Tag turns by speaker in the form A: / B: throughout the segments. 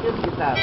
A: Yung guitar.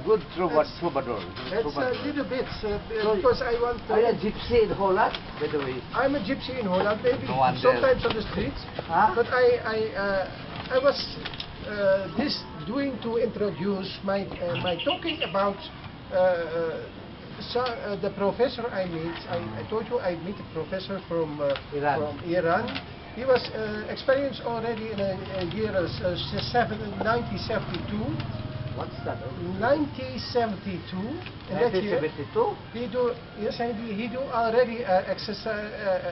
A: Good troubadour.
B: It's a little bit because I want to.
A: Are you a gypsy in Holland, by the way?
B: I'm a gypsy in Holland, maybe
A: No wonder.
B: sometimes on the streets.
A: Huh?
B: But I was this doing to introduce my talking about the professor I meet. I told you I meet a professor from Iran. He was experienced already in a year 1972.
A: What's that?
B: 1972. In that year,
A: 1972?
B: he do already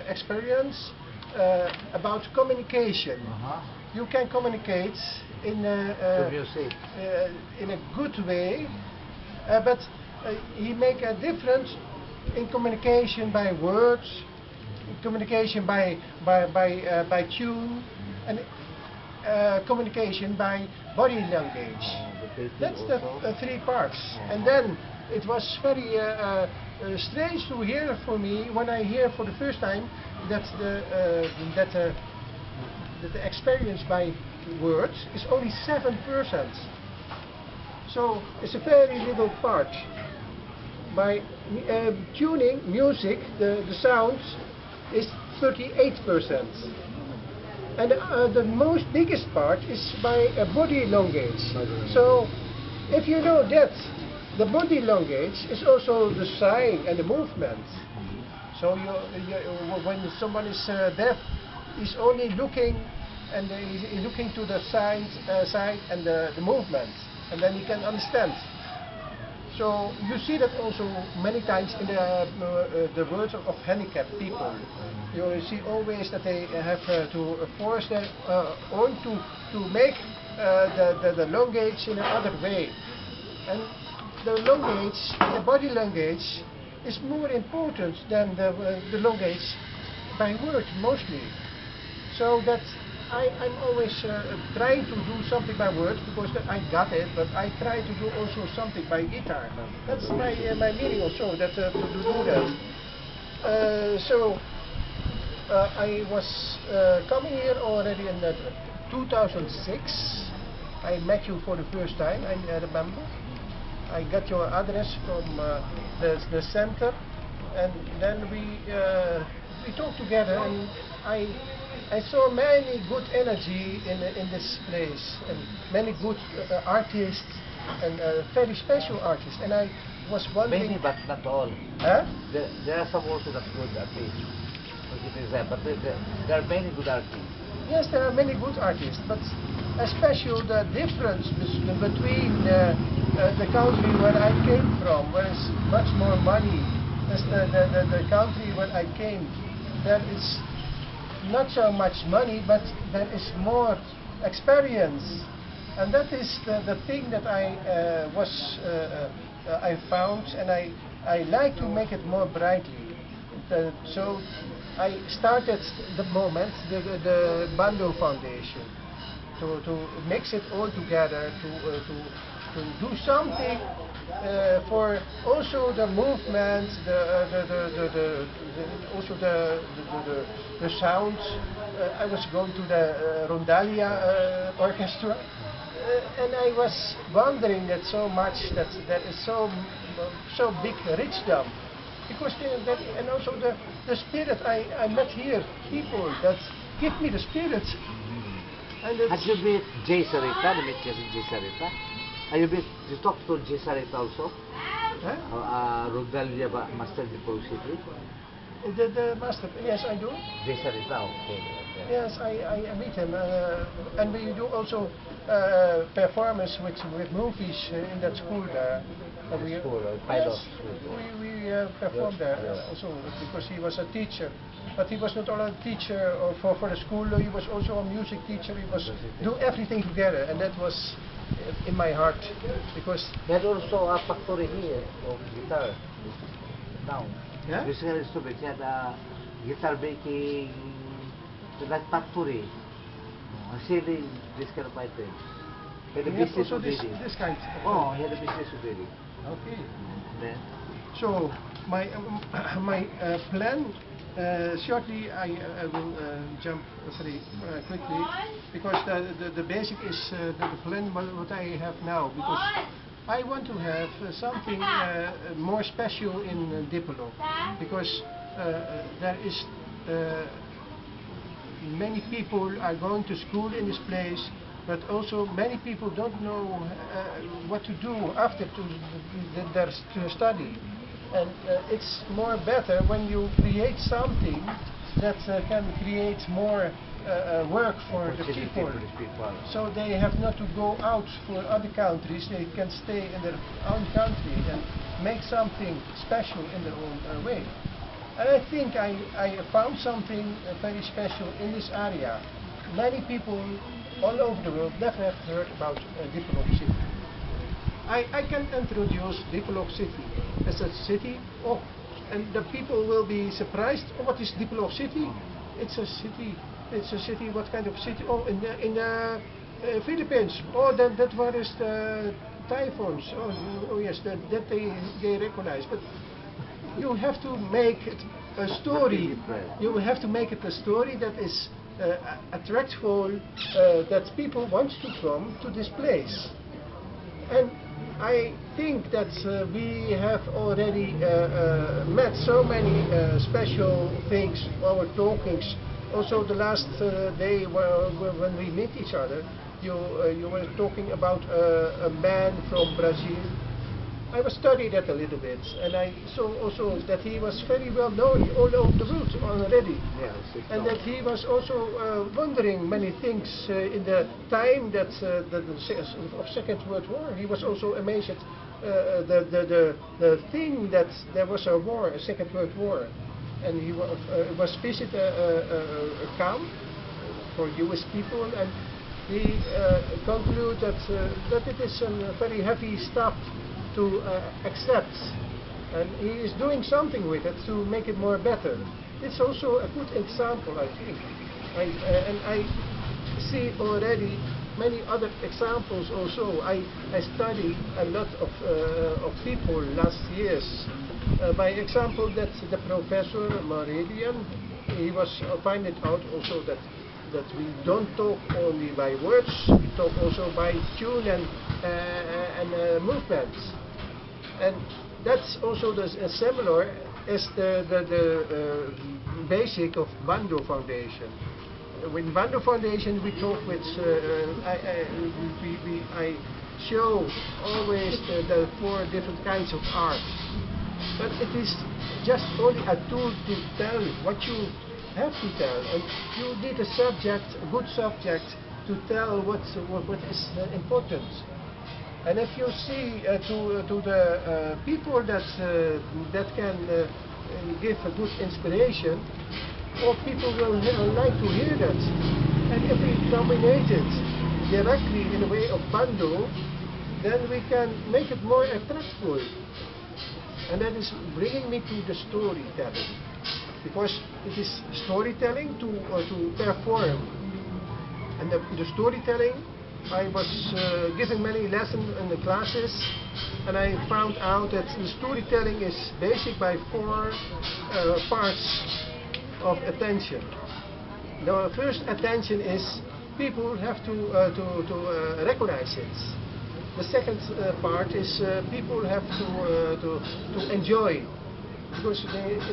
B: experience about communication. You can communicate in a good way, but he make a difference in communication by words, communication by tune, and communication by body language. That's the three parts. And then it was very strange to hear for me when I hear for the first time that the experience by words is only 7%. So it's a very little part. By tuning music, the sounds is 38%. And the most biggest part is by body language. So, if you know that, the body language is also the sign and the movement. So, when someone is deaf, he's only looking and he's looking to the side and the movement, and then he can understand. So you see that also many times in the words of handicapped people. You see always that they have to force their own to make the language in another way. And the language, the body language, is more important than the language by word mostly. So that I'm always trying to do something by words because I got it, but I try to do also something by guitar. That's my meaning also, that to do that. I was coming here already in 2006. I met you for the first time, I remember. I got your address from the center, and then we talked together, and I saw many good energy in this place, and many good artists, and very special artists. And I was wondering...
A: Many, but not all.
B: Huh?
A: There are some also not good artists. But there are many good artists.
B: Yes, there are many good artists, but especially the difference between the country where I came from, where it's much more money, as the country where I came, there is not so much money, but there is more experience, and that is the thing that I found, and I like to make it more brightly. So I started the Bando Foundation to mix it all together, to do something for also the movement, also the sounds. I was going to the Rondalia orchestra, and I was wondering that so much that there is so big richdom, because and also the spirit I met here, people that give me the spirit. And
A: have you met Jay Sarita? You met Jay Sarita? You talked to Jay Sarita also?
B: Huh?
A: Rodalia Master Depository?
B: The master, yes, I do.
A: They said it now. Okay.
B: Yes, I meet him, and we do also performance with movies in that school there.
A: Pilot
B: Yes,
A: school.
B: we performed there also because he was a teacher, but he was not only a teacher for the school. He was also a music teacher. He was do everything together, and that was in my heart because.
A: They had also a factory here of guitar. Town.
B: Yeah?
A: This is stupid. He had a guitar making like factory. Selling this kind of items. He had a
B: Yes,
A: business
B: also
A: already.
B: this kind.
A: Oh, he had a business already.
B: Okay.
A: Then
B: So my plan shortly I will jump very quickly because the basic is the plan what I have now because I want to have something more special in Dipolo because there is many people are going to school in this place, but also many people don't know what to do after their study. And it's more better when you create something that can create more work for the people. So they have not to go out for other countries, they can stay in their own country and make something special in their own way. And I think I found something very special in this area. Many people all over the world never have heard about Dipolog City. I can introduce Dipolog City as a city, and the people will be surprised. Oh, what is Dipolog City? It's a city. It's a city. What kind of city? Oh, in the Philippines. Oh, that was the typhoons. Oh yes, that they recognize. But you have to make it a story. You have to make it a story that is attractful, that people want to come to this place. And I think that we have already met so many special things, our talkings. Also the last day when we meet each other, you were talking about a man from Brazil. I was studied that a little bit, and I saw also that he was very well known all over the world already.
A: yes,
B: And that he was also wondering many things in the time that of Second World War. He was also amazed at the thing that there was a war, a Second World War, and he was visit a camp for Jewish people, and he concluded that it is a very heavy stuff to accept, and he is doing something with it to make it more better. It's also a good example, I think. And I see already many other examples also. I study a lot of people last years. By example, that the professor Meridian, he was finding out also that we don't talk only by words, we talk also by tune and movements. And that's also similar as the basic of Bando Foundation. With Bando Foundation, we talk with, I show always the 4 different kinds of art. But it is just only a tool to tell what you have to tell, and you need a subject, a good subject, to tell what is important. And if you see to the people that can give a good inspiration, or people will like to hear that. And if we combine it directly in the way of Bando, then we can make it more attractive. And that is bringing me to the storytelling, because it is storytelling to perform. And the storytelling, I was giving many lessons in the classes, and I found out that the storytelling is basic by 4 parts of attention. The first attention is people have to recognize it. The second part is people have to enjoy, because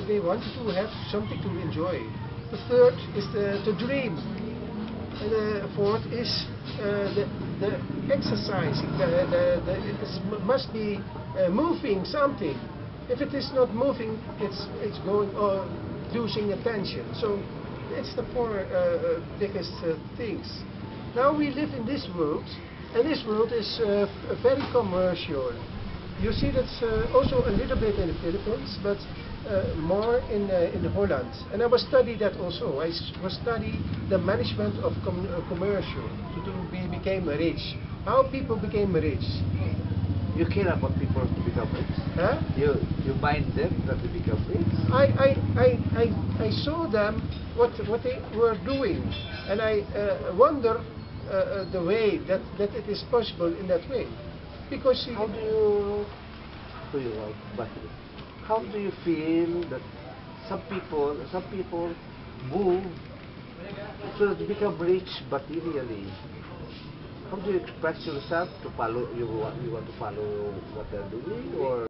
B: they want to have something to enjoy. The third is to dream. And the fourth is the exercising. It must be moving something. If it is not moving, it's going on. losing attention. So it's the four biggest things. Now we live in this world, and this world is very commercial. You see that's also a little bit in the Philippines, but more in Holland. And I was study that also. I was study the management of commercial became rich. How people became rich.
A: You care about people to become rich?
B: Huh?
A: You mind them that they become rich?
B: I saw them what they were doing, and I wonder the way that it is possible in that way, because
A: How do you feel that some people move so that they become rich materially? How do you express yourself to follow? You want to follow what they're doing, or